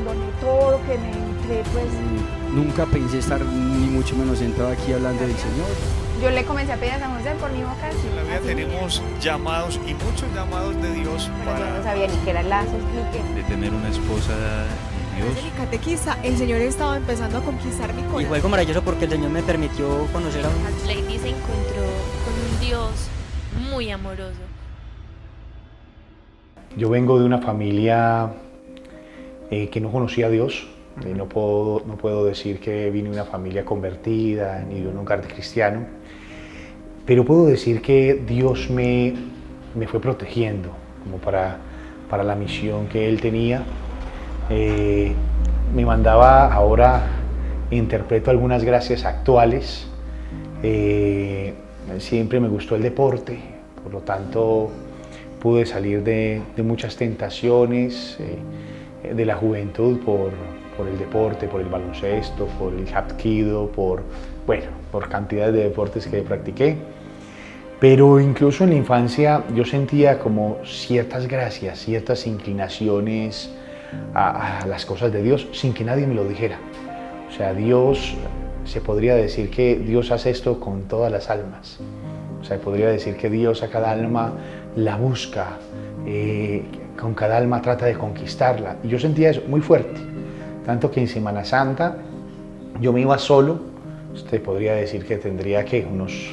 abandoné todo lo que me entré, pues Nunca pensé estar ni mucho menos sentado aquí hablando del Señor. yo le comencé a pedir a San José por mi vocación. En la vida así. tenemos llamados y muchos llamados de Dios Pero yo no para... sabía ni qué era lazos, ni qué. de tener una esposa de Desde Dios. mi catequista, el Señor estaba empezando a conquistar mi Y corazón. fue algo maravilloso porque el Señor me permitió conocer a un... Lady se encontró con un Dios muy amoroso. Yo vengo de una familia que no conocía a Dios. No puedo decir que vine de una familia convertida ni de un hogar cristiano, pero puedo decir que Dios me fue protegiendo como para la misión que Él tenía. Me mandaba, ahora interpreto algunas gracias actuales. Siempre me gustó el deporte, por lo tanto pude salir de muchas tentaciones de la juventud por el deporte, por el baloncesto, por el hapkido, por cantidades de deportes que practiqué. Pero incluso en la infancia yo sentía como ciertas gracias, ciertas inclinaciones a las cosas de Dios sin que nadie me lo dijera. O sea, Dios, se podría decir que Dios hace esto con todas las almas. O sea, podría decir que Dios a cada alma la busca, con cada alma trata de conquistarla. Y yo sentía eso muy fuerte. Tanto que en Semana Santa yo me iba solo. Usted podría decir que tendría que unos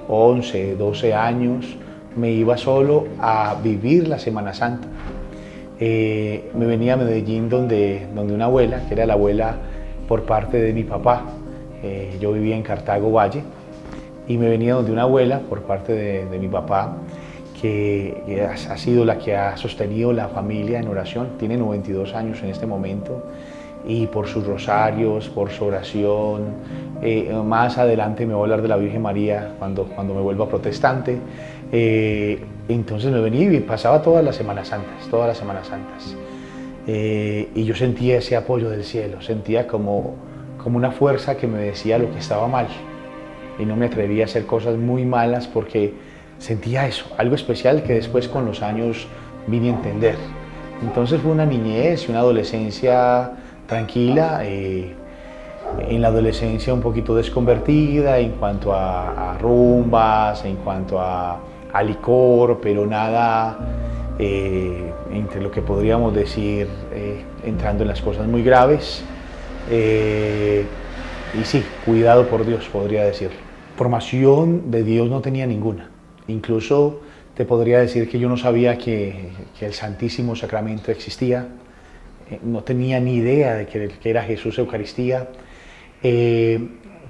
11, 12 años. Me iba solo a vivir la Semana Santa. Me venía a Medellín donde una abuela, que era la abuela por parte de mi papá. Yo vivía en Cartago Valle y me venía donde una abuela por parte de mi papá, que ha sido la que ha sostenido la familia en oración. Tiene 92 años en este momento, y por sus rosarios, por su oración. Más adelante me voy a hablar de la Virgen María cuando me vuelva protestante. Entonces me venía y pasaba todas las Semanas Santas. Y yo sentía ese apoyo del cielo, sentía como una fuerza que me decía lo que estaba mal. Y no me atrevía a hacer cosas muy malas porque sentía eso, algo especial que después con los años vine a entender. Entonces fue una niñez y una adolescencia tranquila, en la adolescencia un poquito desconvertida en cuanto a rumbas, en cuanto a licor, pero nada entre lo que podríamos decir entrando en las cosas muy graves. Y sí, cuidado por Dios, podría decir. Formación de Dios no tenía ninguna. Incluso te podría decir que yo no sabía que el Santísimo Sacramento existía. No tenía ni idea de que era Jesús Eucaristía.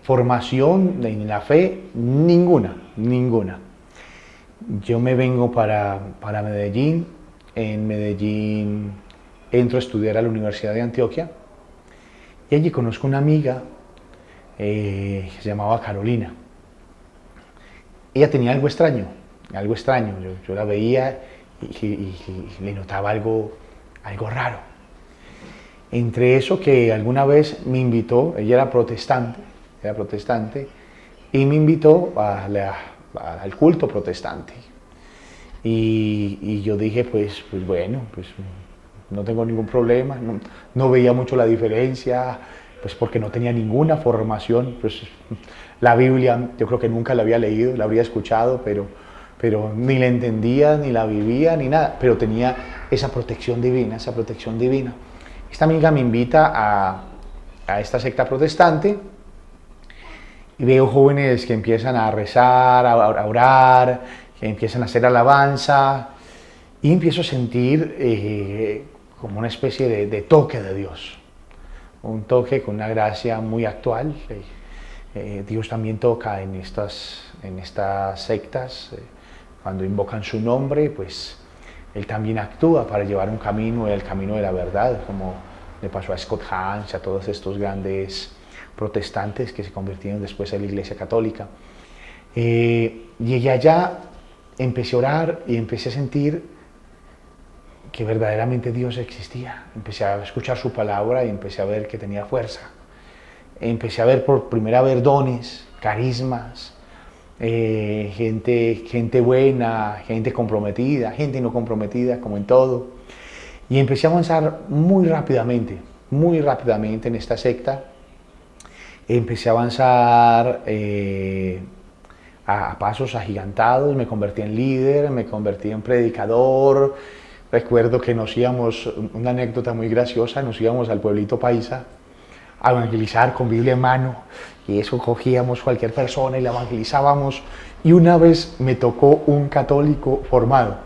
Formación en la fe, ninguna. Yo me vengo para Medellín. En Medellín entro a estudiar a la Universidad de Antioquia y allí conozco una amiga que se llamaba Carolina. Ella tenía algo extraño. Yo la veía y le notaba algo raro. Entre eso que alguna vez me invitó, ella era protestante, y me invitó al culto protestante. Y yo dije, pues bueno, no tengo ningún problema, no veía mucho la diferencia, pues porque no tenía ninguna formación. Pues la Biblia yo creo que nunca la había leído, la habría escuchado, pero ni la entendía, ni la vivía, ni nada, pero tenía esa protección divina. Esta amiga me invita a esta secta protestante y veo jóvenes que empiezan a rezar, a orar, que empiezan a hacer alabanza, y empiezo a sentir como una especie de toque de Dios, un toque con una gracia muy actual. Dios también toca en estas sectas, cuando invocan su nombre, pues Él también actúa para llevar un camino, el camino de la verdad, como le pasó a Scott Hahn, a todos estos grandes protestantes que se convirtieron después en la Iglesia Católica. Llegué allá, empecé a orar y empecé a sentir que verdaderamente Dios existía. Empecé a escuchar su palabra y empecé a ver que tenía fuerza. Empecé a ver por primera vez dones, carismas, gente buena, gente comprometida, gente no comprometida, como en todo. Y empecé a avanzar muy rápidamente. muy rápidamente en esta secta. Empecé a avanzar a pasos agigantados, me convertí en líder, me convertí en predicador. Recuerdo que nos íbamos, una anécdota muy graciosa, nos íbamos al pueblito paisa a evangelizar con Biblia en mano, y eso cogíamos cualquier persona y la evangelizábamos. Y una vez me tocó un católico formado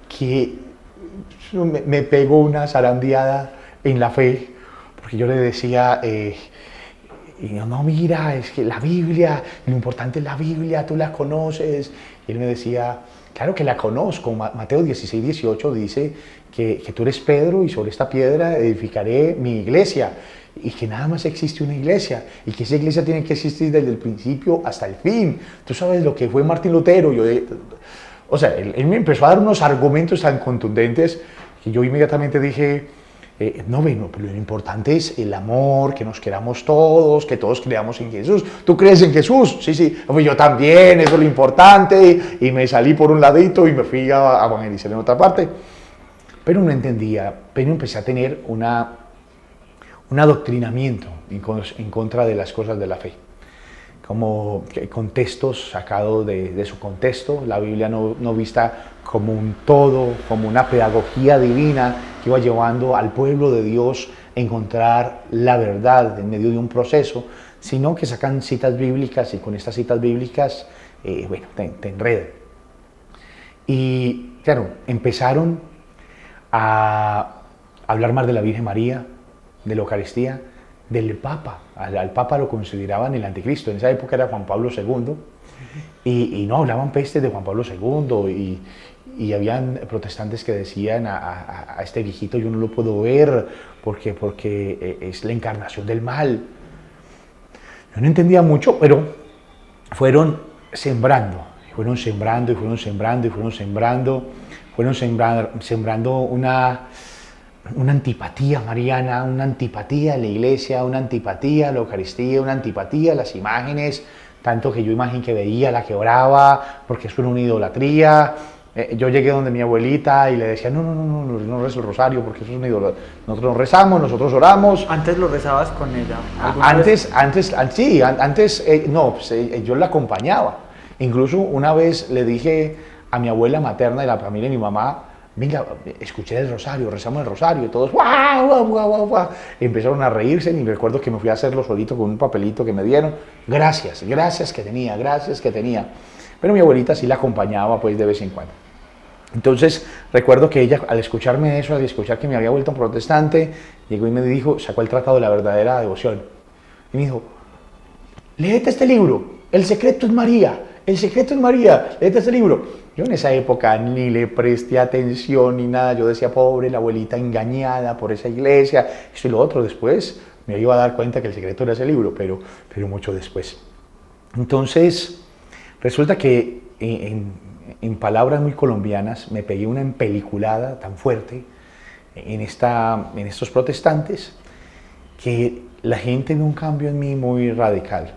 que me pegó una zarandeada en la fe, porque yo le decía, no, mira, es que la Biblia, lo importante es la Biblia, tú la conoces. Y él me decía, claro que la conozco. Mateo 16, 18 dice que tú eres Pedro y sobre esta piedra edificaré mi iglesia, y que nada más existe una iglesia, y que esa iglesia tiene que existir desde el principio hasta el fin. Tú sabes lo que fue Martín Lutero. O sea, él me empezó a dar unos argumentos tan contundentes que yo inmediatamente dije, no, bueno, pero lo importante es el amor, que nos queramos todos, que todos creamos en Jesús. ¿Tú crees en Jesús? Sí, sí. Pues yo también, eso es lo importante. Y me salí por un ladito y me fui a evangelizar en otra parte. Pero no entendía, pero empecé a tener un adoctrinamiento en contra de las cosas de la fe. Como contextos sacados de su contexto, la Biblia no vista como un todo, como una pedagogía divina que iba llevando al pueblo de Dios a encontrar la verdad en medio de un proceso, sino que sacan citas bíblicas, y con estas citas bíblicas, bueno, te enredan. Y claro, empezaron a hablar más de la Virgen María, de la Eucaristía, del Papa. Al Papa lo consideraban el anticristo. En esa época era Juan Pablo II, y no hablaban peste de Juan Pablo II, y habían protestantes que decían a este viejito yo no lo puedo ver porque es la encarnación del mal. Yo no entendía mucho, pero fueron sembrando una antipatía mariana, una antipatía a la iglesia, una antipatía a la Eucaristía, una antipatía a las imágenes, tanto que yo imagen que veía la quebraba porque eso era una idolatría. Yo llegué donde mi abuelita y le decía, no rezo el rosario porque eso es una idolatría. Nosotros no rezamos, nosotros oramos. ¿Antes lo rezabas con ella? Yo la acompañaba. Incluso una vez le dije a mi abuela materna de la familia de mi mamá, venga, escuché el rosario, rezamos el rosario, y todos, ¡guau, guau, guau, guau! Empezaron a reírse, y recuerdo que me fui a hacerlo solito con un papelito que me dieron. Gracias que tenía. Pero mi abuelita sí la acompañaba, pues, de vez en cuando. Entonces, recuerdo que ella, al escucharme eso, al escuchar que me había vuelto un protestante, llegó y me dijo, sacó el Tratado de la Verdadera Devoción, y me dijo, léete este libro, El secreto es María, léete este libro. Yo en esa época ni le presté atención ni nada, yo decía, pobre la abuelita engañada por esa iglesia, esto y lo otro. Después me iba a dar cuenta que el secreto era ese libro, pero mucho después. Entonces, resulta que en palabras muy colombianas me pegué una empeliculada tan fuerte en estos protestantes que la gente ve un cambio en mí muy radical.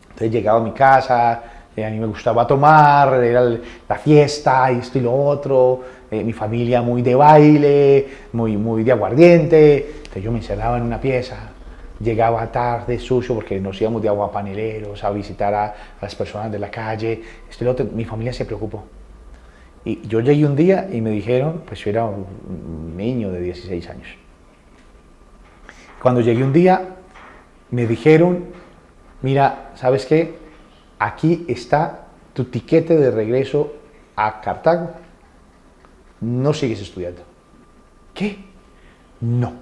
Entonces llegaba a mi casa, a mí me gustaba tomar, era la fiesta, esto y lo otro, mi familia muy de baile, muy de aguardiente. Entonces yo me encerraba en una pieza, llegaba tarde, sucio, porque nos íbamos de aguapaneleros a visitar a las personas de la calle, esto y lo otro. Mi familia se preocupó. Y yo llegué un día y me dijeron, pues yo era un niño de 16 años. Cuando llegué un día, me dijeron, mira, ¿sabes qué? Aquí está tu tiquete de regreso a Cartago. No sigues estudiando. ¿Qué? No.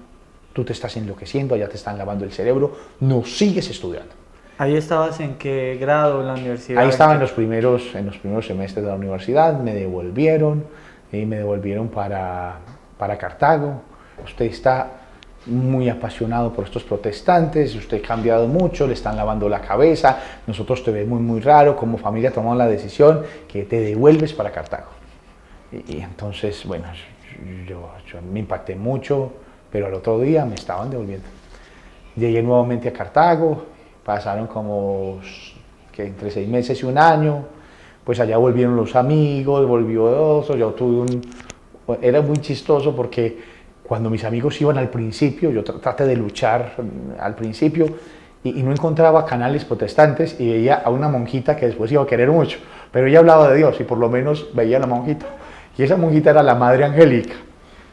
Tú te estás enloqueciendo, allá te están lavando el cerebro. No sigues estudiando. ¿Ahí estabas en qué grado en la universidad? Ahí estaba en los primeros semestres de la universidad. Me devolvieron para Cartago. Usted está muy apasionado por estos protestantes, usted ha cambiado mucho, le están lavando la cabeza, nosotros te vemos muy raro, como familia tomamos la decisión que te devuelves para Cartago. Y entonces, bueno, yo me impacté mucho, pero al otro día me estaban devolviendo. Llegué nuevamente a Cartago, pasaron como que entre 6 meses y un año, pues allá volvieron los amigos, volvió otro, yo tuve era muy chistoso porque cuando mis amigos iban al principio, yo traté de luchar al principio y no encontraba canales protestantes y veía a una monjita que después iba a querer mucho, pero ella hablaba de Dios y por lo menos veía a la monjita. Y esa monjita era la Madre Angélica.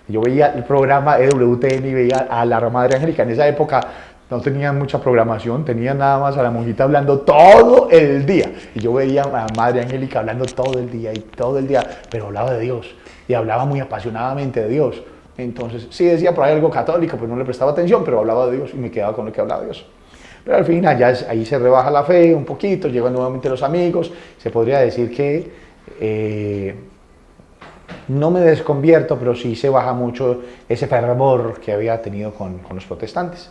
Yo veía el programa EWTN y veía a la Madre Angélica. En esa época no tenían mucha programación, tenían nada más a la monjita hablando todo el día. Y yo veía a la Madre Angélica hablando todo el día y todo el día, pero hablaba de Dios y hablaba muy apasionadamente de Dios. Entonces, sí decía por ahí algo católico, pues no le prestaba atención, pero hablaba de Dios y me quedaba con lo que hablaba de Dios. Pero al fin, allá, ahí se rebaja la fe un poquito, llegan nuevamente los amigos, se podría decir que no me desconvierto, pero sí se baja mucho ese fervor que había tenido con los protestantes.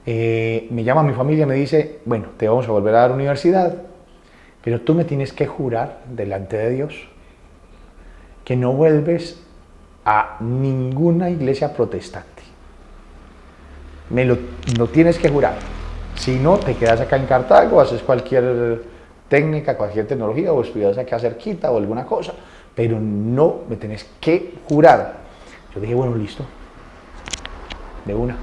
Me llama mi familia y me dice, bueno, te vamos a volver a dar universidad, pero tú me tienes que jurar delante de Dios que no vuelves a ninguna iglesia protestante. Me lo tienes que jurar. Si no, te quedas acá en Cartago, haces cualquier técnica, cualquier tecnología, o estudias acá cerquita o alguna cosa, pero no me tenés que jurar. Yo dije, bueno, listo, de una.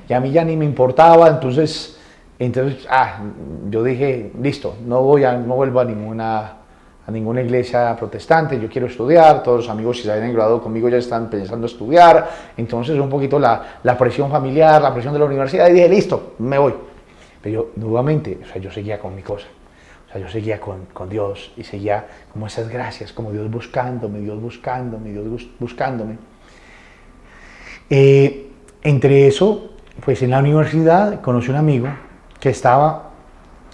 Y a mí ya ni me importaba, entonces yo dije, listo, no vuelvo a ninguna iglesia protestante, yo quiero estudiar, todos los amigos que se habían graduado conmigo ya están pensando estudiar, entonces un poquito la presión familiar, la presión de la universidad, y dije, listo, me voy. Pero yo nuevamente, yo seguía con mi cosa, yo seguía con Dios y seguía como esas gracias, como Dios buscándome. Entre eso, pues en la universidad conocí un amigo que estaba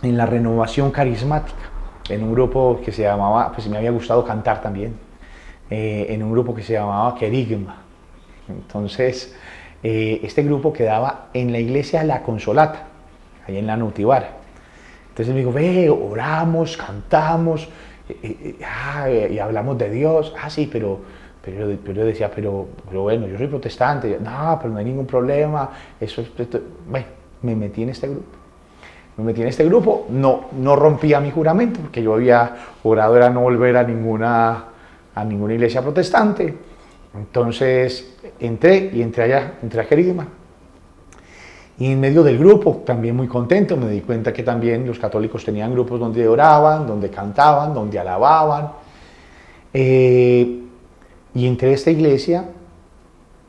en la renovación carismática, en un grupo que se llamaba, pues me había gustado cantar también, en un grupo que se llamaba Querigma. Entonces, este grupo quedaba en la iglesia La Consolata, ahí en la Nutibara. Entonces me dijo, ve, oramos, cantamos, y hablamos de Dios. Sí, pero yo decía, pero bueno, yo soy protestante. No, pero no hay ningún problema. Bueno, me metí en este grupo. No rompía mi juramento, porque yo había jurado era no volver a ninguna iglesia protestante. Entonces entré a Querigma. Y en medio del grupo, también muy contento, me di cuenta que también los católicos tenían grupos donde oraban, donde cantaban, donde alababan. Y entré a esta iglesia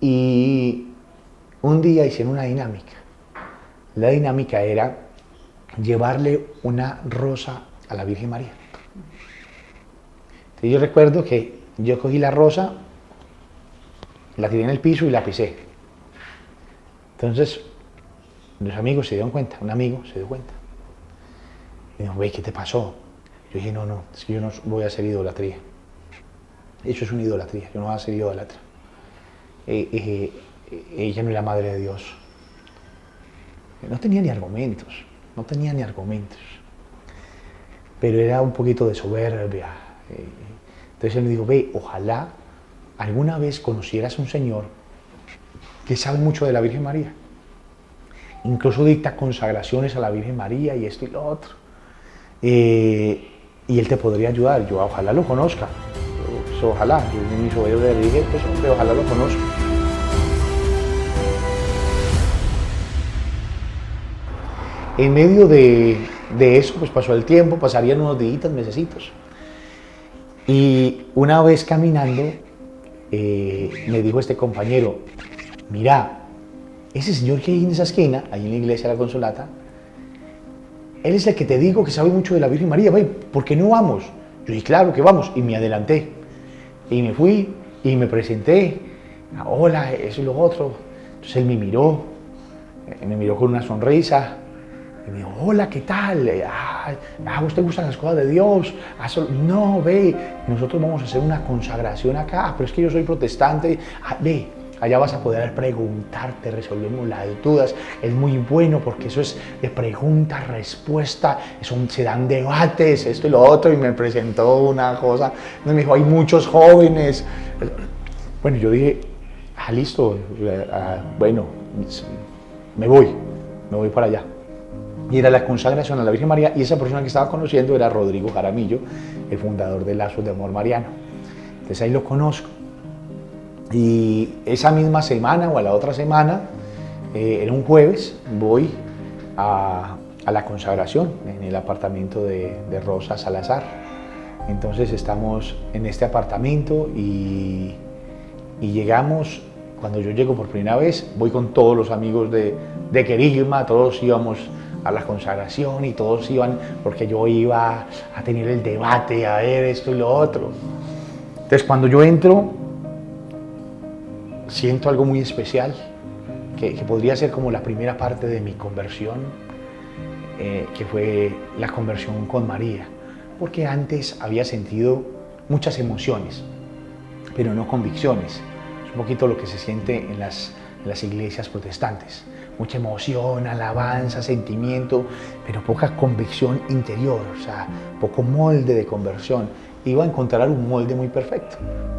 y un día hicieron una dinámica. La dinámica era llevarle una rosa a la Virgen María. Entonces yo recuerdo que yo cogí la rosa, la tiré en el piso y la pisé. Entonces los amigos se dieron cuenta, un amigo se dio cuenta. Y dijo, güey, ¿qué te pasó? Yo dije, no, es que yo no voy a hacer idolatría. Eso es una idolatría, yo no voy a ser idólatra. Ella no es la madre de Dios. No tenía ni argumentos. Pero era un poquito de soberbia. Entonces él me dijo, ve, ojalá alguna vez conocieras a un señor que sabe mucho de la Virgen María. Incluso dicta consagraciones a la Virgen María y esto y lo otro. Y él te podría ayudar. Yo ojalá lo conozca. Ojalá. Yo en mis oídos le dije, pues hombre, ojalá lo conozca. En medio de eso, pues pasó el tiempo, pasarían unos días, mesecitos. Y una vez caminando, me dijo este compañero, mira, ese señor que hay en esa esquina, ahí en la iglesia de La Consolata, él es el que te digo que sabe mucho de la Virgen María, güey, ¿por qué no vamos? Yo dije, claro que vamos, y me adelanté. Y me fui y me presenté, hola, eso y lo otro. Entonces él me miró con una sonrisa, y me dijo, hola, ¿qué tal? ¿A usted gustan las cosas de Dios? No, ve, nosotros vamos a hacer una consagración acá, pero es que yo soy protestante. Ve, allá vas a poder preguntarte, resolvemos las dudas. Es muy bueno porque eso es de pregunta, respuesta, se dan debates, esto y lo otro. Y me presentó una cosa, me dijo, hay muchos jóvenes. Bueno, yo dije, listo, bueno, me voy para allá. Y era la consagración a la Virgen María, y esa persona que estaba conociendo era Rodrigo Jaramillo, el fundador de Lazos de Amor Mariano. Entonces ahí lo conozco. Y esa misma semana o a la otra semana, era un jueves, voy a la consagración en el apartamento de Rosa Salazar. Entonces estamos en este apartamento y llegamos. Cuando yo llego por primera vez, voy con todos los amigos de Querigma, todos íbamos a la consagración y todos iban, porque yo iba a tener el debate, a ver esto y lo otro. Entonces cuando yo entro, siento algo muy especial, que podría ser como la primera parte de mi conversión, que fue la conversión con María, porque antes había sentido muchas emociones, pero no convicciones. Es un poquito lo que se siente en las iglesias protestantes, mucha emoción, alabanza, sentimiento, pero poca convicción interior, o sea, poco molde de conversión. Iba a encontrar un molde muy perfecto,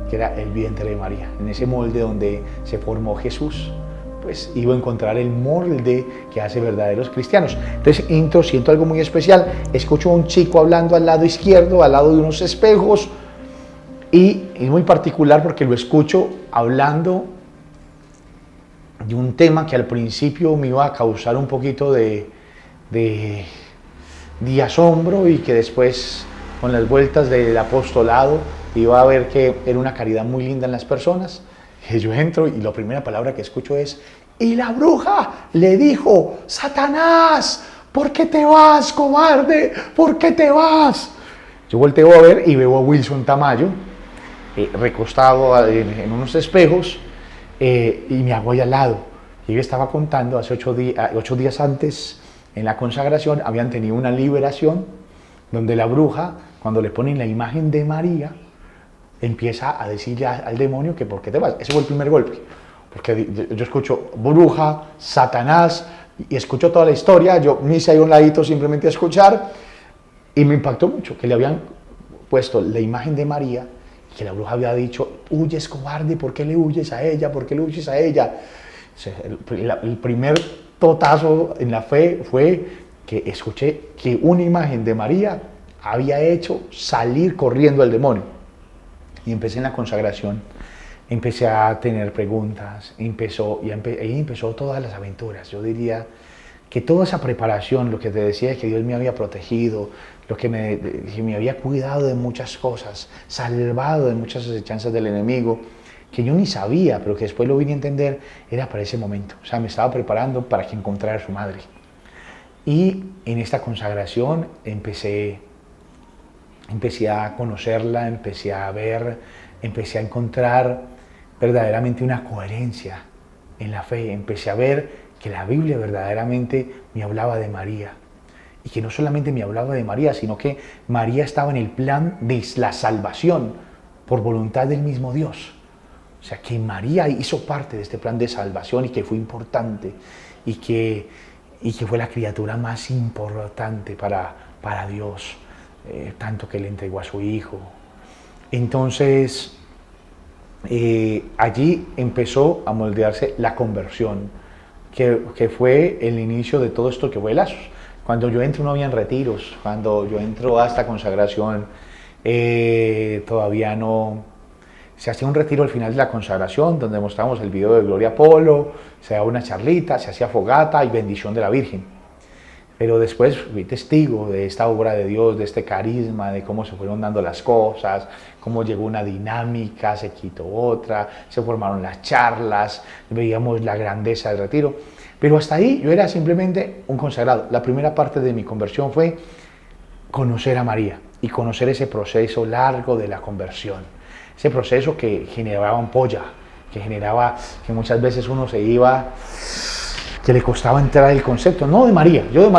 que era el vientre de María. En ese molde donde se formó Jesús, pues iba a encontrar el molde que hace verdaderos cristianos. Entonces entro, siento algo muy especial, escucho a un chico hablando al lado izquierdo, al lado de unos espejos, y es muy particular porque lo escucho hablando de un tema que al principio me iba a causar un poquito de asombro, y que después, con las vueltas del apostolado, iba a ver que era una caridad muy linda en las personas. Y yo entro y la primera palabra que escucho es: y la bruja le dijo: Satanás, ¿por qué te vas, cobarde? ¿Por qué te vas? Yo volteo a ver y veo a Wilson Tamayo recostado en unos espejos, y me hago ahí al lado. Y él estaba contando, hace 8 días antes, en la consagración, habían tenido una liberación donde la bruja, cuando le ponen la imagen de María, empieza a decirle al demonio que ¿por qué te vas? Ese fue el primer golpe, porque yo escucho bruja, Satanás, y escucho toda la historia. Yo me hice ahí a un ladito simplemente a escuchar, y me impactó mucho que le habían puesto la imagen de María, y que la bruja había dicho: huyes, cobarde, ¿por qué le huyes a ella? ¿Por qué le huyes a ella? O sea, el primer totazo en la fe fue que escuché que una imagen de María había hecho salir corriendo al demonio. Y empecé en la consagración, empecé a tener preguntas, ahí empezó todas las aventuras. Yo diría que toda esa preparación, lo que te decía de que Dios me había protegido, lo que me había cuidado de muchas cosas, salvado de muchas acechanzas del enemigo, que yo ni sabía, pero que después lo vine a entender, era para ese momento. O sea, me estaba preparando para que encontrara a su madre. Y en esta consagración empecé a conocerla, empecé a ver, empecé a encontrar verdaderamente una coherencia en la fe. Empecé a ver que la Biblia verdaderamente me hablaba de María. Y que no solamente me hablaba de María, sino que María estaba en el plan de la salvación por voluntad del mismo Dios. O sea, que María hizo parte de este plan de salvación, y que fue importante, y que fue la criatura más importante para Dios, tanto que le entregó a su Hijo. Entonces, allí empezó a moldearse la conversión, que fue el inicio de todo esto que fue Lazos. Cuando yo entro no habían retiros, cuando yo entro a esta consagración todavía no. Se hacía un retiro al final de la consagración donde mostramos el video de Gloria Polo, se daba una charlita, se hacía fogata y bendición de la Virgen. Pero después fui testigo de esta obra de Dios, de este carisma, de cómo se fueron dando las cosas, cómo llegó una dinámica, se quitó otra, se formaron las charlas, veíamos la grandeza del retiro. Pero hasta ahí yo era simplemente un consagrado. La primera parte de mi conversión fue conocer a María y conocer ese proceso largo de la conversión. Ese proceso que generaba ampolla, que generaba que muchas veces uno se iba, que le costaba entrar el concepto, no de María. Yo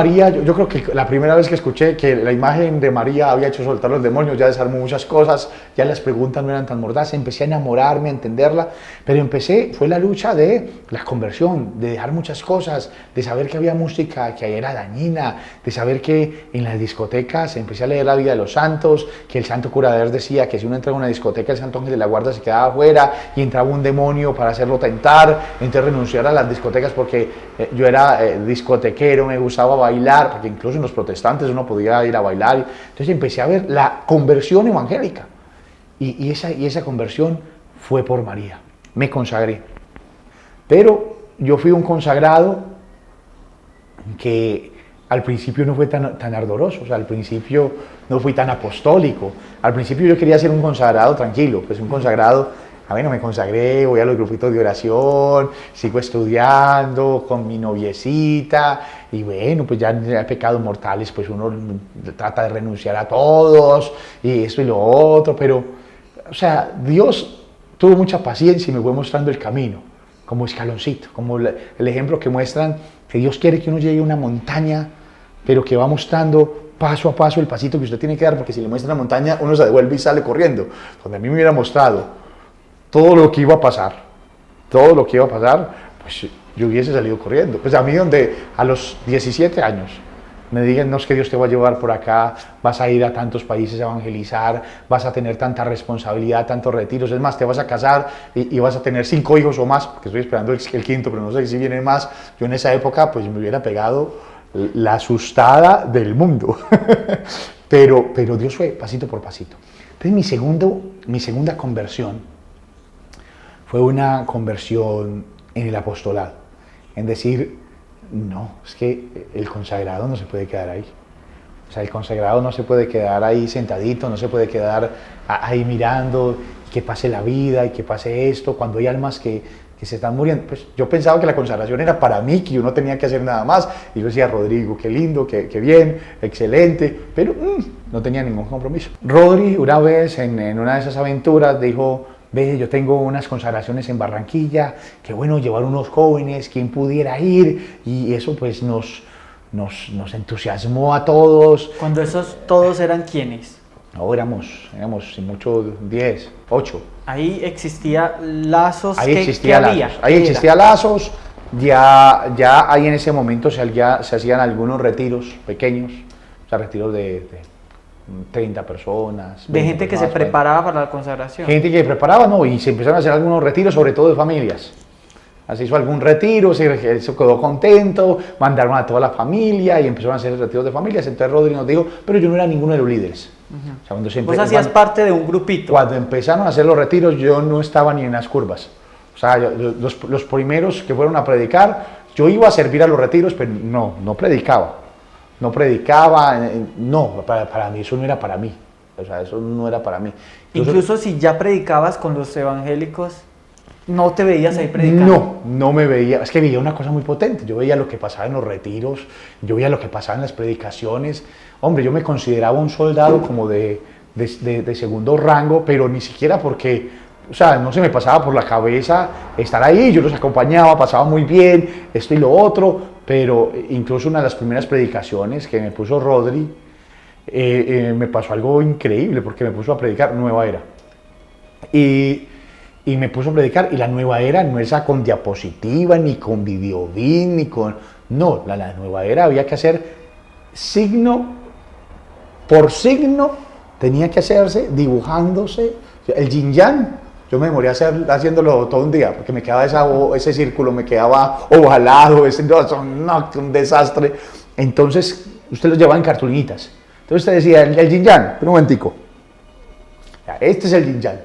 creo que la primera vez que escuché que la imagen de María había hecho soltar los demonios, ya desarmó muchas cosas, ya las preguntas no eran tan mordazas, empecé a enamorarme, a entenderla, pero fue la lucha de la conversión, de dejar muchas cosas, de saber que había música que era dañina, de saber que en las discotecas empecé a leer la vida de los santos, que el santo curador decía que si uno entraba a una discoteca, el santo ángel de la guarda se quedaba afuera y entraba un demonio para hacerlo tentar, entonces renunciar a las discotecas porque yo era discotequero, me gustaba bailar, porque incluso en los protestantes uno podía ir a bailar. Entonces empecé a ver la conversión evangélica, y esa conversión fue por María. me consagré. Pero yo fui un consagrado que al principio no fue tan ardoroso, o sea, al principio no fui tan apostólico. Al principio yo quería ser un consagrado tranquilo, pues un consagrado, bueno, me consagré, voy a los grupitos de oración, sigo estudiando con mi noviecita, y bueno, pues ya hay pecados mortales, pues uno trata de renunciar a todos, y esto y lo otro, pero, o sea, Dios tuvo mucha paciencia y me fue mostrando el camino, como escaloncito, como el ejemplo que muestran que Dios quiere que uno llegue a una montaña, pero que va mostrando paso a paso el pasito que usted tiene que dar, porque si le muestra la montaña, uno se devuelve y sale corriendo. Donde a mí me hubiera mostrado todo lo que iba a pasar, pues yo hubiese salido corriendo. Pues a mí donde a los 17 años me digan, no, es que Dios te va a llevar por acá, vas a ir a tantos países a evangelizar, vas a tener tanta responsabilidad, tantos retiros, es más, te vas a casar y vas a tener 5 hijos o más, porque estoy esperando el quinto, pero no sé si viene más. Yo en esa época pues me hubiera pegado la asustada del mundo, pero Dios fue pasito por pasito. Entonces mi segunda conversión fue una conversión en el apostolado, en decir, no, es que el consagrado no se puede quedar ahí. O sea, el consagrado no se puede quedar ahí sentadito, no se puede quedar ahí mirando que pase la vida y que pase esto, cuando hay almas que se están muriendo. Pues yo pensaba que la consagración era para mí, que yo no tenía que hacer nada más. Y yo decía, Rodrigo, qué lindo, qué bien, excelente, pero no tenía ningún compromiso. Rodri, una vez en una de esas aventuras, dijo, ve, yo tengo unas consagraciones en Barranquilla, qué bueno llevar unos jóvenes, quien pudiera ir, y eso pues nos entusiasmó a todos. Cuando esos todos eran ¿quiénes? No, éramos sin mucho 10, 8. Ahí existía lazos. Ahí ¿Qué existía había? lazos. Ahí existía lazos. Ya ahí en ese momento se hacían algunos retiros pequeños, o sea, retiros de 30 personas. De gente que se preparaba para la consagración. Gente que preparaba, no, y se empezaron a hacer algunos retiros, sobre todo de familias. Así hizo algún retiro, se quedó contento, mandaron a toda la familia y empezaron a hacer retiros de familias. Entonces Rodri nos dijo, pero yo no era ninguno de los líderes. O sea, Vos hacías parte de un grupito. Cuando empezaron a hacer los retiros, yo no estaba ni en las curvas. O sea, los primeros que fueron a predicar, yo iba a servir a los retiros, pero no predicaba. No predicaba, no, para mí eso no era para mí. O sea, eso no era para mí. Incluso si ya predicabas con los evangélicos, ¿no te veías ahí predicando? No me veía, es que veía una cosa muy potente. Yo veía lo que pasaba en los retiros, yo veía lo que pasaba en las predicaciones. Hombre, yo me consideraba un soldado como de segundo rango, pero ni siquiera porque, o sea, no se me pasaba por la cabeza estar ahí. Yo los acompañaba, pasaba muy bien, esto y lo otro, pero incluso una de las primeras predicaciones que me puso Rodri, me pasó algo increíble, porque me puso a predicar Nueva Era. Y me puso a predicar, y la Nueva Era no es con diapositiva, ni con videobin, ni con... No, la Nueva Era había que hacer signo por signo, tenía que hacerse dibujándose. El yin yang, yo me demoré haciéndolo todo un día, porque me quedaba ese círculo, me quedaba ovalado, un desastre. Entonces, usted los llevaba en cartulinitas. Entonces usted decía, el yin yang, un momentico. Este es el yin yang.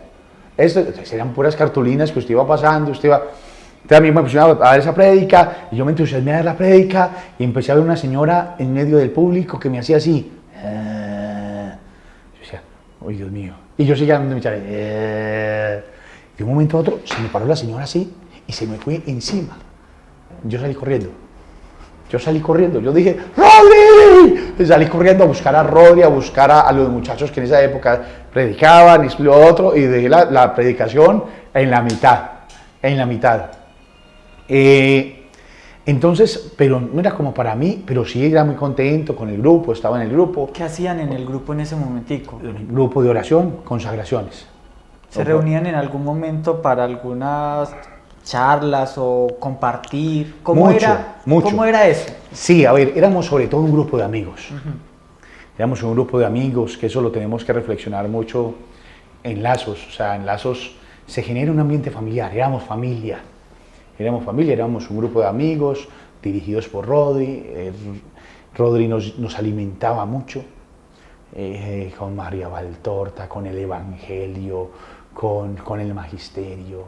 Entonces, eran puras cartulinas que usted iba pasando, Entonces a mí me pusieron a dar esa prédica, y yo me entusiasmé a dar la prédica, y empecé a ver una señora en medio del público que me hacía así. Yo decía, ¡ay, Dios mío! Y yo seguía dando mi charla. De un momento a otro, se me paró la señora así, y se me fue encima. Yo salí corriendo. Yo dije, ¡Rodri! Y salí corriendo a buscar a Rodri, a buscar a los muchachos que en esa época predicaban, y lo otro, y dejé la predicación en la mitad. Entonces, pero no era como para mí, pero sí era muy contento con el grupo, estaba en el grupo. ¿Qué hacían en el grupo en ese momentico? El grupo de oración, consagraciones. ¿Se reunían en algún momento para algunas charlas o compartir? ¿Cómo era eso? Sí, a ver, éramos sobre todo un grupo de amigos. Éramos un grupo de amigos, que eso lo tenemos que reflexionar mucho en lazos. O sea, en lazos se genera un ambiente familiar, éramos familia, éramos un grupo de amigos dirigidos por Rodri. Rodri nos alimentaba mucho con María Valtorta, con el Evangelio, con el Magisterio,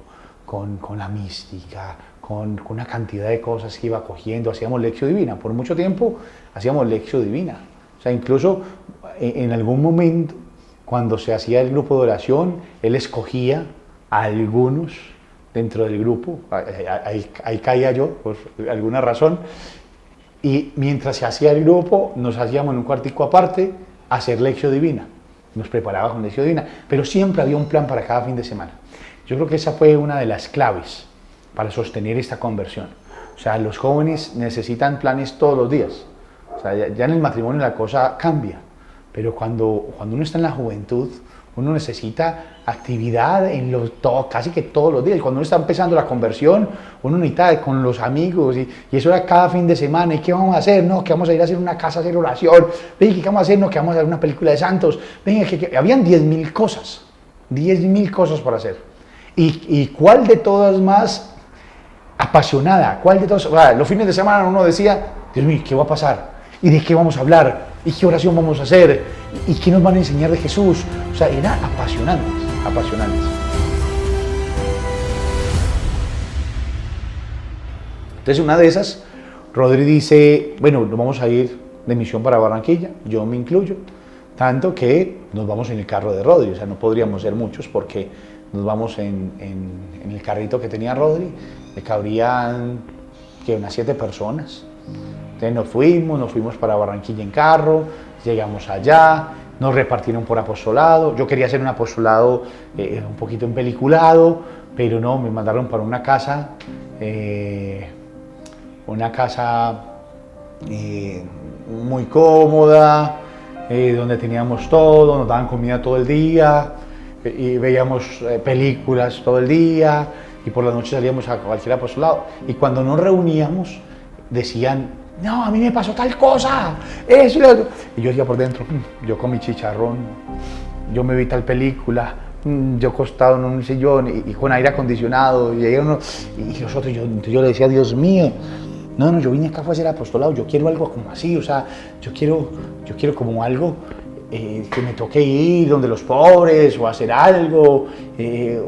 con la mística, con una cantidad de cosas que iba cogiendo. Hacíamos lección divina, por mucho tiempo hacíamos lección divina. O sea, incluso en algún momento, cuando se hacía el grupo de oración, él escogía a algunos dentro del grupo, ahí caía yo por alguna razón, y mientras se hacía el grupo, nos hacíamos en un cuartico aparte a hacer lección divina. Nos preparaba con lección divina, pero siempre había un plan para cada fin de semana. Yo creo que esa fue una de las claves para sostener esta conversión. O sea, los jóvenes necesitan planes todos los días. O sea, ya en el matrimonio la cosa cambia, pero cuando uno está en la juventud, uno necesita actividad casi que todos los días. Y cuando uno está empezando la conversión, uno necesita con los amigos, y eso era cada fin de semana. ¿Y qué vamos a hacer? No, que vamos a ir a hacer una casa a hacer oración. Venga, ¿qué vamos a hacer? No, que vamos a ver una película de santos. Venga, habían 10.000 cosas, 10.000 cosas por hacer. ¿Y cuál de todas más apasionada? ¿Cuál de todas? Los fines de semana uno decía, Dios mío, ¿qué va a pasar? ¿Y de qué vamos a hablar? ¿Y qué oración vamos a hacer? ¿Y qué nos van a enseñar de Jesús? O sea, era apasionantes, apasionantes. Entonces, una de esas, Rodri dice, bueno, nos vamos a ir de misión para Barranquilla, yo me incluyo, tanto que nos vamos en el carro de Rodri. O sea, no podríamos ser muchos porque nos vamos en el carrito que tenía Rodri, le cabrían unas 7 personas. Entonces nos fuimos para Barranquilla en carro, llegamos allá, nos repartieron por apostolado. Yo quería hacer un apostolado un poquito empeliculado, pero no, me mandaron para una casa muy cómoda, donde teníamos todo, nos daban comida todo el día, y veíamos películas todo el día, y por la noche salíamos a cualquier apostolado. Y cuando nos reuníamos, decían, no, a mí me pasó tal cosa, eso y lo otro. Y yo decía por dentro, yo con mi chicharrón, yo me vi tal película, yo acostado en un sillón y con aire acondicionado, y nosotros, yo le decía, Dios mío, no, yo vine acá a hacer apostolado, yo quiero algo como así, o sea, yo quiero como algo que me toque ir donde los pobres o hacer algo,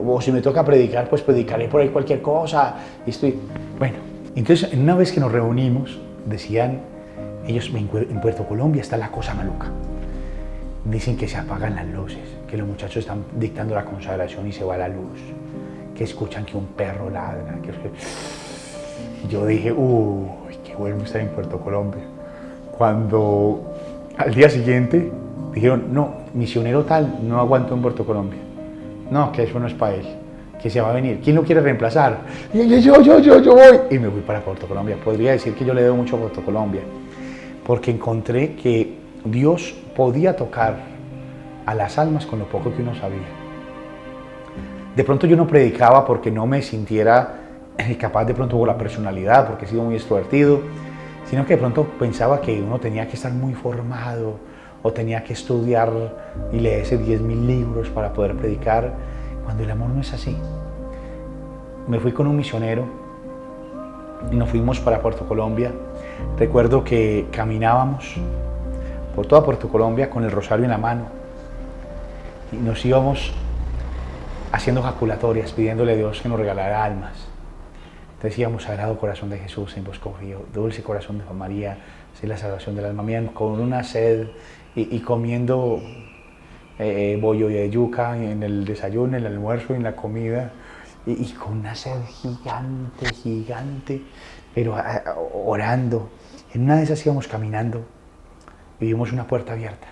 o si me toca predicar, pues predicaré por ahí cualquier cosa. Bueno, entonces una vez que nos reunimos, decían ellos, en Puerto Colombia está la cosa maluca. Dicen que se apagan las luces, que los muchachos están dictando la consagración y se va la luz, que escuchan que un perro ladra. Y yo dije, uy, qué bueno estar en Puerto Colombia. Cuando al día siguiente dijeron, no, misionero tal no aguanto en Puerto Colombia. No, que eso no es para él, que se va a venir. ¿Quién lo quiere reemplazar? Y yo voy. Y me fui para Puerto Colombia. Podría decir que yo le debo mucho a Puerto Colombia, porque encontré que Dios podía tocar a las almas con lo poco que uno sabía. De pronto yo no predicaba porque no me sintiera capaz, de pronto por la personalidad, porque he sido muy extrovertido, sino que de pronto pensaba que uno tenía que estar muy formado o tenía que estudiar y leerse 10.000 libros para poder predicar, cuando el amor no es así. Me fui con un misionero y nos fuimos para Puerto Colombia. Recuerdo que caminábamos por toda Puerto Colombia con el rosario en la mano y nos íbamos haciendo jaculatorias, pidiéndole a Dios que nos regalara almas. Decíamos, Sagrado Corazón de Jesús, en vos confío, Dulce Corazón de Juan María, sé la salvación del alma mía, con una sed y comiendo bollo de yuca en el desayuno, en el almuerzo, en la comida, y con una sed gigante, pero orando. En una de esas íbamos caminando y vimos una puerta abierta.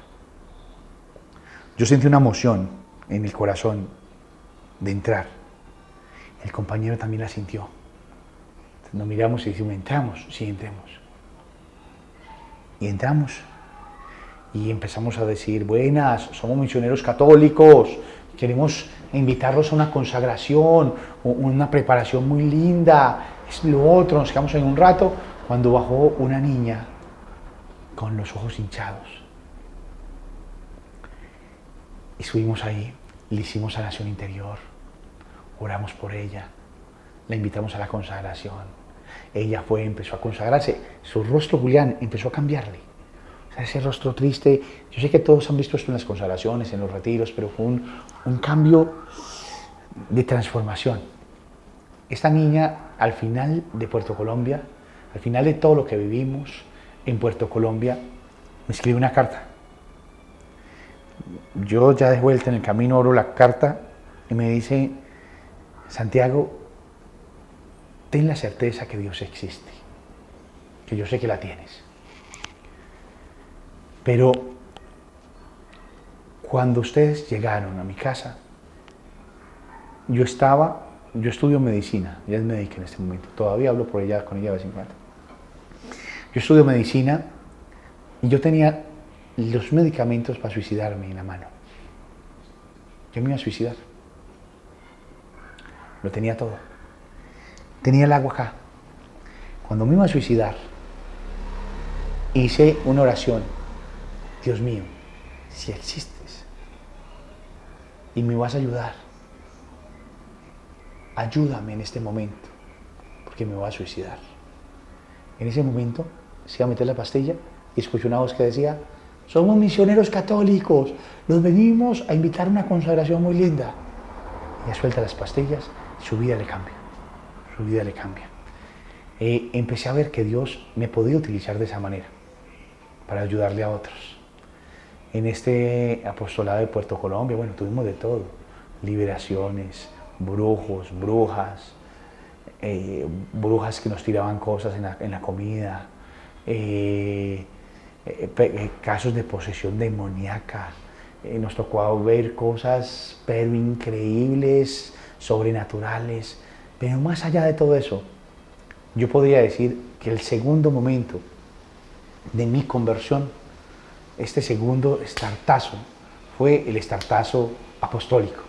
Yo sentí una emoción en el corazón de entrar. El compañero también la sintió. Nos miramos y decimos, ¿entramos? Sí, entremos. Y entramos y empezamos a decir, buenas, somos misioneros católicos, queremos invitarlos a una consagración, una preparación muy linda, es lo otro. Nos quedamos ahí un rato cuando bajó una niña con los ojos hinchados. Y subimos ahí, le hicimos sanación interior, oramos por ella, la invitamos a la consagración. Ella empezó a consagrarse, su rostro, Julián, empezó a cambiarle. O sea, ese rostro triste, yo sé que todos han visto esto en las consagraciones, en los retiros, pero fue un cambio de transformación. esta niña, al final de Puerto Colombia, al final de todo lo que vivimos en Puerto Colombia, me escribe una carta. Yo ya de vuelta en el camino abro la carta y me dice: Santiago, ten la certeza que Dios existe, que yo sé que la tienes. Pero cuando ustedes llegaron a mi casa, yo estudio medicina, ella es médica en este momento, todavía hablo con ella de vez en cuando. Yo estudio medicina y yo tenía los medicamentos para suicidarme en la mano. Yo me iba a suicidar. Lo tenía todo. Tenía el agua acá. Cuando me iba a suicidar, hice una oración. Dios mío, si existes y me vas a ayudar, ayúdame en este momento, porque me voy a suicidar. En ese momento se iba a meter la pastilla y escuché una voz que decía: somos misioneros católicos, los venimos a invitar a una consagración muy linda. Ella suelta las pastillas, su vida le cambia, su vida le cambia. Empecé a ver que Dios me podía utilizar de esa manera, para ayudarle a otros. En este apostolado de Puerto Colombia, bueno, tuvimos de todo: liberaciones, brujos, brujas, brujas que nos tiraban cosas en la comida, casos de posesión demoníaca. Nos tocó ver cosas pero increíbles, sobrenaturales. Pero más allá de todo eso, yo podría decir que el segundo momento de mi conversión, este segundo estartazo, fue el estartazo apostólico.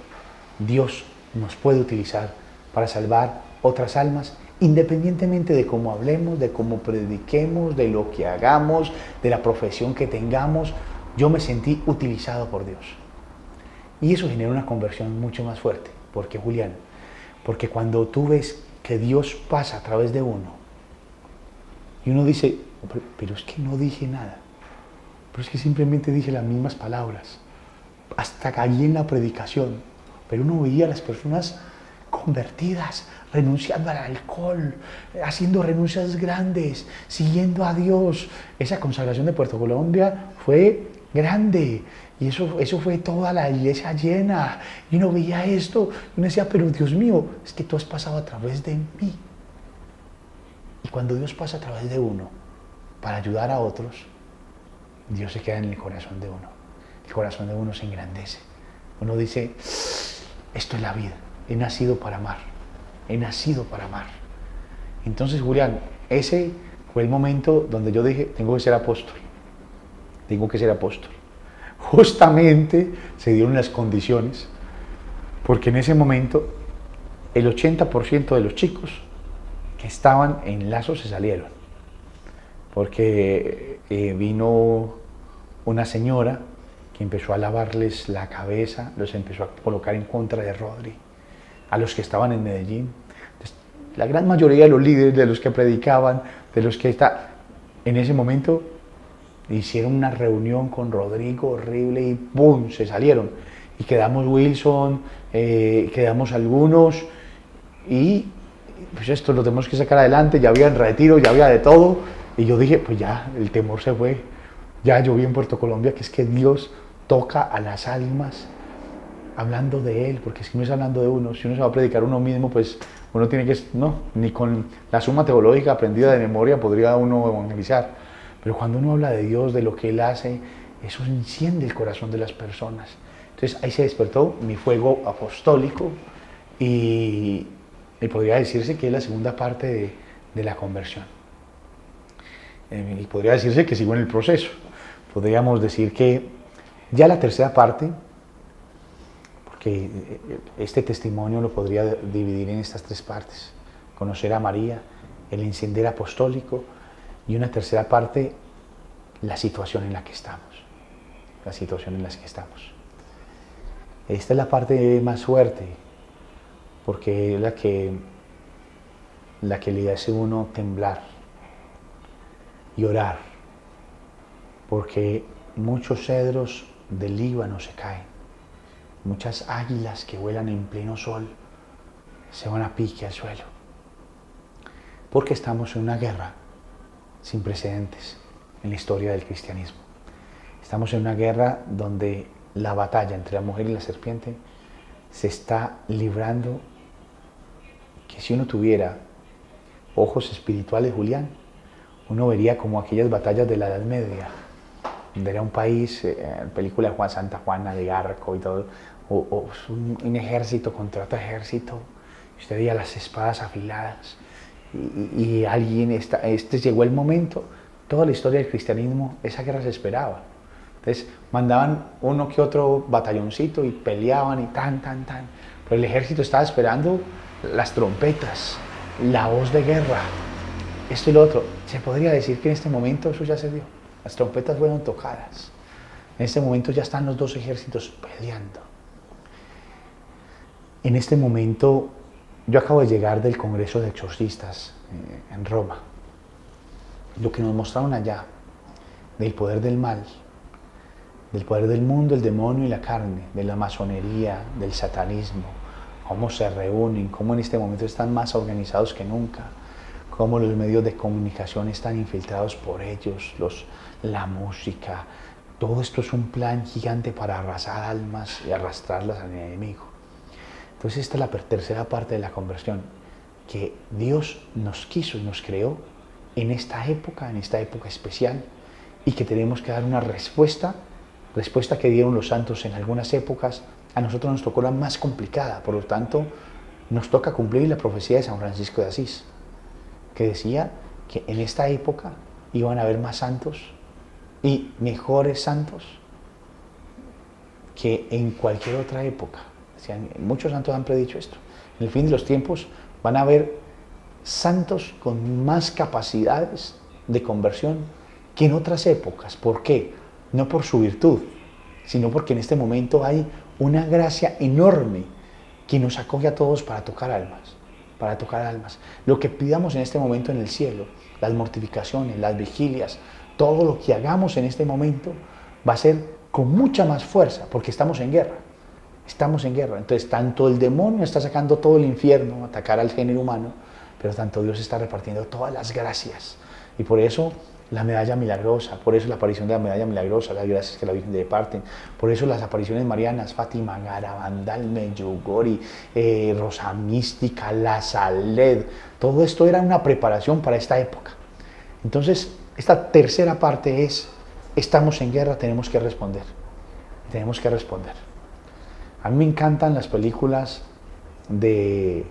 Dios nos puede utilizar para salvar otras almas, independientemente de cómo hablemos, de cómo prediquemos, de lo que hagamos, de la profesión que tengamos. Yo me sentí utilizado por Dios. Y eso generó una conversión mucho más fuerte. ¿Por qué, Julián? Porque cuando tú ves que Dios pasa a través de uno, y uno dice: pero es que no dije nada, pero es que simplemente dije las mismas palabras, hasta caí en la predicación, pero uno veía a las personas convertidas, renunciando al alcohol, haciendo renuncias grandes, siguiendo a Dios. Esa consagración de Puerto Colombia fue grande, y eso fue toda la iglesia llena, y uno veía esto, y uno decía: pero Dios mío, es que tú has pasado a través de mí. Y cuando Dios pasa a través de uno para ayudar a otros, Dios se queda en el corazón de uno. El corazón de uno se engrandece. Uno dice: esto es la vida, he nacido para amar, he nacido para amar. Entonces, Julián, ese fue el momento donde yo dije: tengo que ser apóstol, tengo que ser apóstol. Justamente se dieron las condiciones, porque en ese momento el 80% de los chicos que estaban en Lazo se salieron, porque vino una señora que empezó a lavarles la cabeza, los empezó a colocar en contra de Rodri, a los que estaban en Medellín. Entonces, la gran mayoría de los líderes, de los que predicaban, de los que en ese momento hicieron una reunión con Rodrigo horrible y ¡pum!, se salieron. Y quedamos Wilson, quedamos algunos, y pues esto lo tenemos que sacar adelante. Ya había en retiro, ya había de todo, y yo dije: pues ya, el temor se fue. Ya yo vi en Puerto Colombia que es que Dios toca a las almas hablando de Él, porque si no es hablando de uno, si uno se va a predicar uno mismo, pues uno tiene que, no, ni con la suma teológica aprendida de memoria podría uno evangelizar. Pero cuando uno habla de Dios, de lo que Él hace, eso enciende el corazón de las personas. Entonces ahí se despertó mi fuego apostólico, y podría decirse que es la segunda parte de la conversión. Y podría decirse que sigo en el proceso. Podríamos decir que ya la tercera parte, porque este testimonio lo podría dividir en estas tres partes: conocer a María, el encender apostólico, y una tercera parte, la situación en la que estamos. La situación en la que estamos. Esta es la parte más fuerte, porque es la que le hace a uno temblar y orar, porque muchos cedros del Líbano se caen, muchas águilas que vuelan en pleno sol se van a pique al suelo. Porque estamos en una guerra sin precedentes en la historia del cristianismo. Estamos en una guerra donde la batalla entre la mujer y la serpiente se está librando, que si uno tuviera ojos espirituales, Julián, uno vería como aquellas batallas de la Edad Media, donde era un país, película de Santa Juana de Arco y todo, o un ejército contra otro ejército, usted veía las espadas afiladas, y alguien, llegó el momento, toda la historia del cristianismo, esa guerra se esperaba. Entonces mandaban uno que otro batalloncito y peleaban y tan. Pero el ejército estaba esperando las trompetas, la voz de guerra, esto y lo otro. Se podría decir que en este momento eso ya se dio. Las trompetas fueron tocadas. En este momento ya están los dos ejércitos peleando. En este momento yo acabo de llegar del Congreso de Exorcistas en Roma. Lo que nos mostraron allá del poder del mal, del poder del mundo, el demonio y la carne, de la masonería, del satanismo, cómo se reúnen, cómo en este momento están más organizados que nunca, cómo los medios de comunicación están infiltrados por ellos, la música. Todo esto es un plan gigante para arrasar almas y arrastrarlas al enemigo. Entonces esta es la tercera parte de la conversión, que Dios nos quiso y nos creó en esta época especial, y que tenemos que dar una respuesta que dieron los santos en algunas épocas. A nosotros nos tocó la más complicada, por lo tanto nos toca cumplir la profecía de San Francisco de Asís, que decía que en esta época iban a haber más santos y mejores santos que en cualquier otra época. Muchos santos han predicho esto. En el fin de los tiempos van a haber santos con más capacidades de conversión que en otras épocas. ¿Por qué? No por su virtud, sino porque en este momento hay una gracia enorme que nos acoge a todos para tocar almas. Lo que pidamos en este momento en el cielo, las mortificaciones, las vigilias, todo lo que hagamos en este momento va a ser con mucha más fuerza, porque estamos en guerra. Entonces tanto el demonio está sacando todo el infierno a atacar al género humano, pero tanto Dios está repartiendo todas las gracias. Y por eso la medalla milagrosa, por eso la aparición de la medalla milagrosa, las gracias que la Virgen departen, por eso las apariciones marianas, Fátima, Garabandal, Medjugorje, Rosa Mística, La Saled, todo esto era una preparación para esta época. Entonces, esta tercera parte es, estamos en guerra, tenemos que responder. A mí me encantan las películas de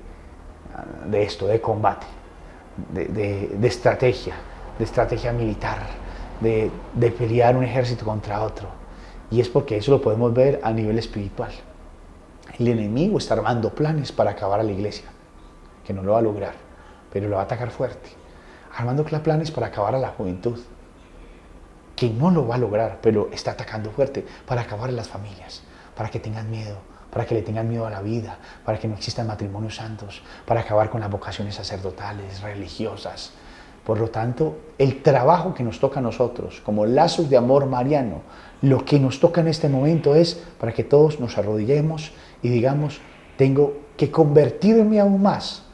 combate, de estrategia militar, de pelear un ejército contra otro. Y es porque eso lo podemos ver a nivel espiritual. El enemigo está armando planes para acabar a la iglesia, que no lo va a lograr, pero lo va a atacar fuerte. Armando planes para acabar a la juventud, que no lo va a lograr, pero está atacando fuerte para acabar a las familias, para que tengan miedo, para que le tengan miedo a la vida, para que no existan matrimonios santos, para acabar con las vocaciones sacerdotales, religiosas. Por lo tanto, el trabajo que nos toca a nosotros, como lazos de amor mariano, lo que nos toca en este momento es para que todos nos arrodillemos y digamos, tengo que convertirme aún más,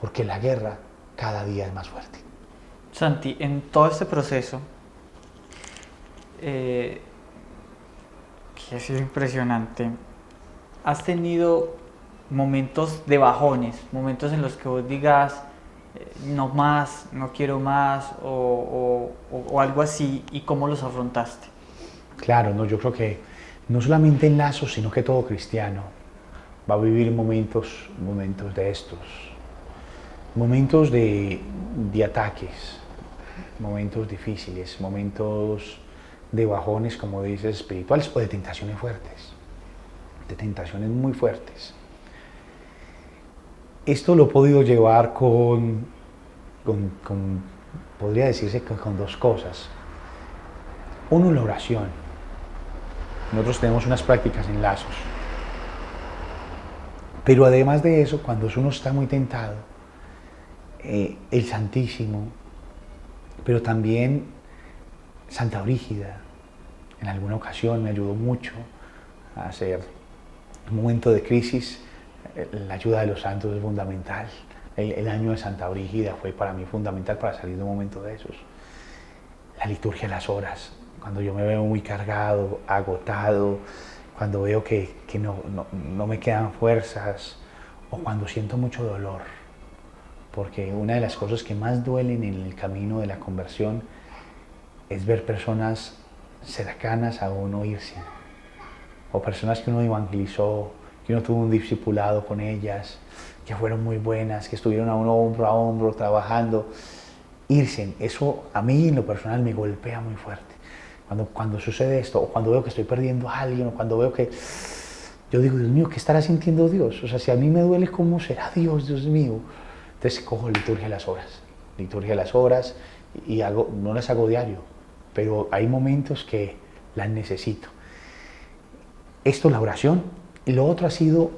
porque la guerra cada día es más fuerte. Santi, en todo este proceso, que ha sido impresionante, ¿has tenido momentos de bajones, momentos en los que vos digas, no más, no quiero más, o algo así, y cómo los afrontaste? Claro, no, yo creo que no solamente en lazos, sino que todo cristiano va a vivir momentos de estos, momentos de ataques, momentos difíciles, momentos de bajones, como dices, espirituales, o de tentaciones fuertes, de tentaciones muy fuertes. Esto lo he podido llevar podría decirse con dos cosas. Uno, la oración. Nosotros tenemos unas prácticas en lazos. Pero además de eso, cuando uno está muy tentado, el Santísimo, pero también Santa Brígida, en alguna ocasión me ayudó mucho a hacer un momento de crisis. La ayuda de los santos es fundamental. el año de Santa Brígida fue para mí fundamental para salir de un momento de esos. La liturgia de las horas, cuando yo me veo muy cargado, agotado, cuando veo que no me quedan fuerzas o cuando siento mucho dolor. Porque una de las cosas que más duelen en el camino de la conversión es ver personas cercanas a uno irse, o personas que uno evangelizó, que uno tuvo un discipulado con ellas, que fueron muy buenas, que estuvieron a uno hombro a hombro trabajando, irse. Eso a mí en lo personal me golpea muy fuerte. Cuando sucede esto, o cuando veo que estoy perdiendo a alguien, o cuando veo que... Yo digo, Dios mío, ¿qué estará sintiendo Dios? O sea, si a mí me duele, ¿cómo será Dios, Dios mío? Entonces cojo liturgia de las horas, y no las hago diario, pero hay momentos que las necesito. Esto, la oración, y lo otro ha sido,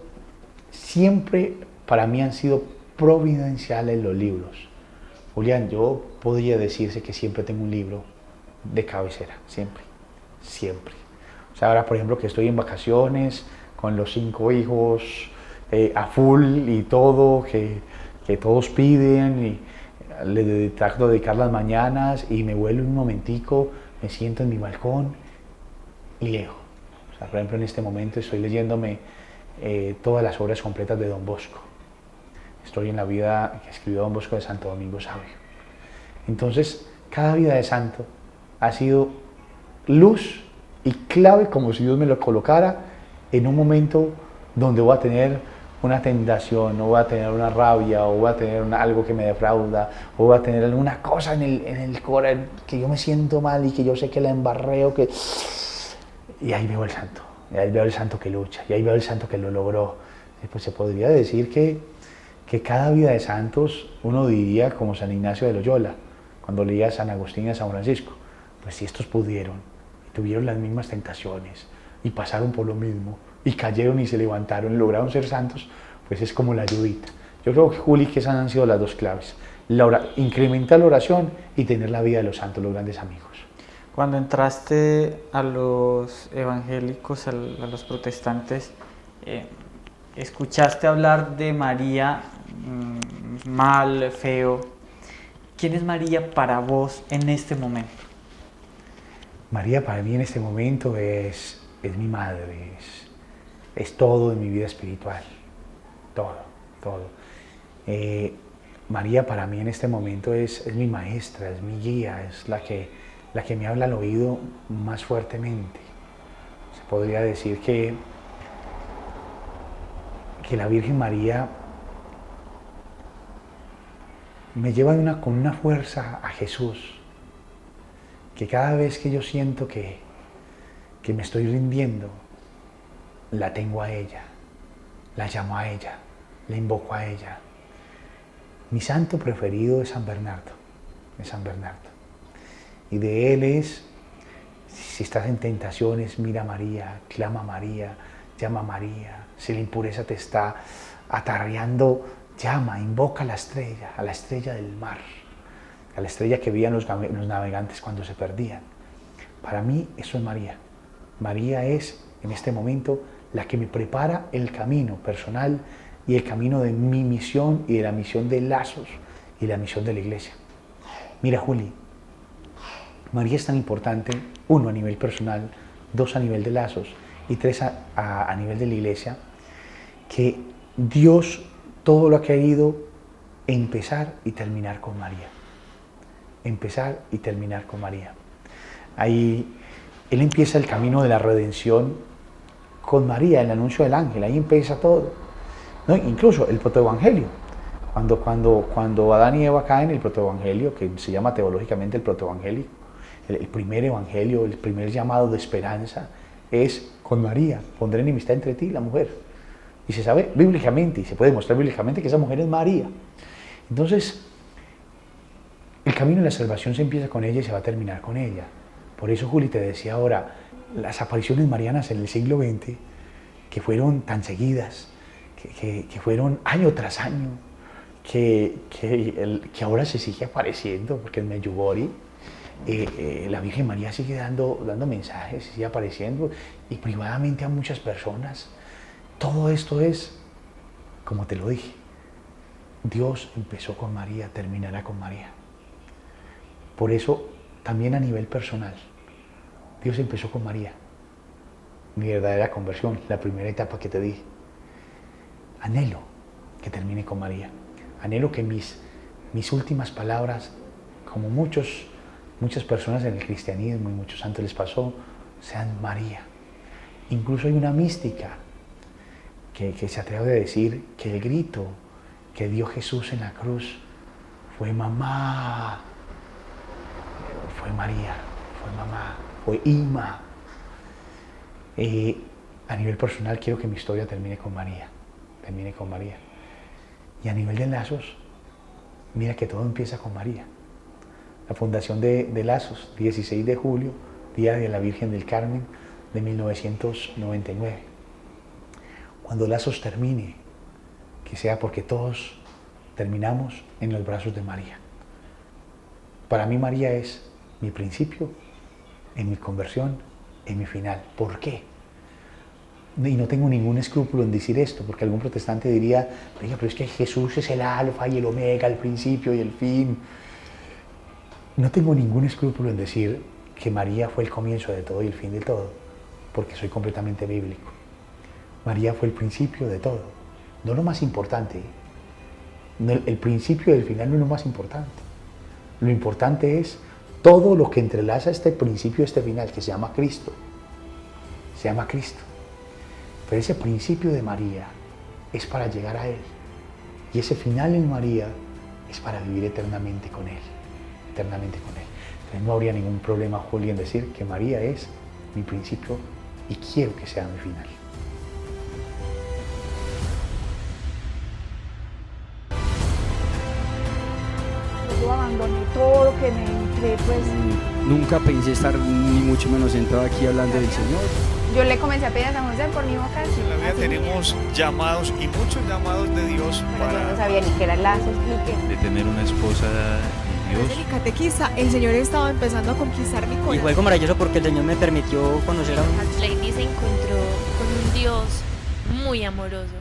siempre para mí han sido providenciales los libros. Julián, yo podría decirse que siempre tengo un libro de cabecera, siempre. O sea, ahora por ejemplo que estoy en vacaciones, con los 5 hijos a full y todo, que todos piden, y le trato de dedicar las mañanas y me vuelvo un momentico, me siento en mi balcón y leo. O sea, por ejemplo, en este momento estoy leyéndome todas las obras completas de Don Bosco. Estoy en la vida que escribió Don Bosco de Santo Domingo Sabio. Entonces, cada vida de santo ha sido luz y clave, como si Dios me lo colocara en un momento donde voy a tener una tentación, o voy a tener una rabia, o voy a tener algo que me defrauda, o voy a tener alguna cosa en el corazón que yo me siento mal y que yo sé que la embarreo, y ahí veo el santo, y ahí veo el santo que lucha, y ahí veo el santo que lo logró. Pues se podría decir que cada vida de santos, uno diría como San Ignacio de Loyola, cuando leía a San Agustín y a San Francisco, pues si estos pudieron, y tuvieron las mismas tentaciones, y pasaron por lo mismo, y cayeron y se levantaron y lograron ser santos, pues es como la ayudita. Yo creo que, Juli, que esas han sido las dos claves. Incrementar la oración y tener la vida de los santos, los grandes amigos. Cuando entraste a los evangélicos, a los protestantes, escuchaste hablar de María mal, feo. ¿Quién es María para vos en este momento? María para mí en este momento es mi madre, es todo en mi vida espiritual, todo. María para mí en este momento es mi maestra, es mi guía, es la que me habla al oído más fuertemente. Se podría decir que la Virgen María me lleva con una fuerza a Jesús, que cada vez que yo siento que me estoy rindiendo, la tengo a ella, la llamo a ella, la invoco a ella. Mi santo preferido es San Bernardo, y de él es, si estás en tentaciones, mira a María, clama a María, llama a María. Si la impureza te está atarreando, llama, invoca a la estrella del mar, a la estrella que veían los navegantes cuando se perdían. Para mí eso es María. María es, en este momento, la que me prepara el camino personal y el camino de mi misión y de la misión de Lazos y la misión de la Iglesia. Mira, Juli, María es tan importante, 1 a nivel personal, 2 a nivel de Lazos y 3 a nivel de la Iglesia, que Dios todo lo ha querido empezar y terminar con María. Empezar y terminar con María. Ahí Él empieza el camino de la redención con María, el anuncio del ángel, ahí empieza todo. ¿No? Incluso el protoevangelio. Cuando Adán y Eva caen, el protoevangelio, que se llama teológicamente el protoevangelio, el primer evangelio, el primer llamado de esperanza, es con María. Pondré enemistad entre ti y la mujer. Y se sabe bíblicamente, y se puede demostrar bíblicamente que esa mujer es María. Entonces, el camino de la salvación se empieza con ella y se va a terminar con ella. Por eso, Juli, te decía ahora, las apariciones marianas en el siglo XX, que fueron tan seguidas, que fueron año tras año, que ahora se sigue apareciendo, porque en Medjugorje la Virgen María sigue dando mensajes, sigue apareciendo, y privadamente a muchas personas. Todo esto es, como te lo dije, Dios empezó con María, terminará con María. Por eso, también a nivel personal, Dios empezó con María. Mi verdadera conversión, la primera etapa que te dije. Anhelo que termine con María. Anhelo que mis últimas palabras, como muchas personas en el cristianismo y muchos santos les pasó, sean María. Incluso hay una mística que se atreve a decir que el grito que dio Jesús en la cruz fue mamá, fue María, fue mamá, fue Ima. A nivel personal quiero que mi historia termine con María. Y a nivel de Lazos, mira que todo empieza con María. La fundación de Lazos, 16 de julio, Día de la Virgen del Carmen de 1999. Cuando Lazos termine, que sea porque todos terminamos en los brazos de María. Para mí María es mi principio, en mi conversión, en mi final. ¿Por qué? Y no tengo ningún escrúpulo en decir esto, porque algún protestante diría, oiga, pero es que Jesús es el alfa y el omega, el principio y el fin. No tengo ningún escrúpulo en decir que María fue el comienzo de todo y el fin de todo, porque soy completamente bíblico. María fue el principio de todo, no lo más importante. El principio y el final no es lo más importante. Lo importante es todo lo que entrelaza este principio y este final, que se llama Cristo. Se llama Cristo. Pero ese principio de María es para llegar a Él. Y ese final en María es para vivir eternamente con Él. Eternamente con Él. Entonces no habría ningún problema, Juli, en decir que María es mi principio y quiero que sea mi final. Yo abandoné todo lo que me entré, pues Nunca pensé estar ni mucho menos sentado aquí hablando del Señor. yo le comencé a pedir a San José por mi vocación. En la vida así tenemos llamados y muchos llamados de Dios Pero yo no para sabía ni qué era Lazos ni qué. de tener una esposa de Dios. Desde mi catequista, el Señor estaba empezando a conquistar mi Y corazón. fue algo maravilloso porque el Señor me permitió conocer a un Lady se encontró con un Dios muy amoroso.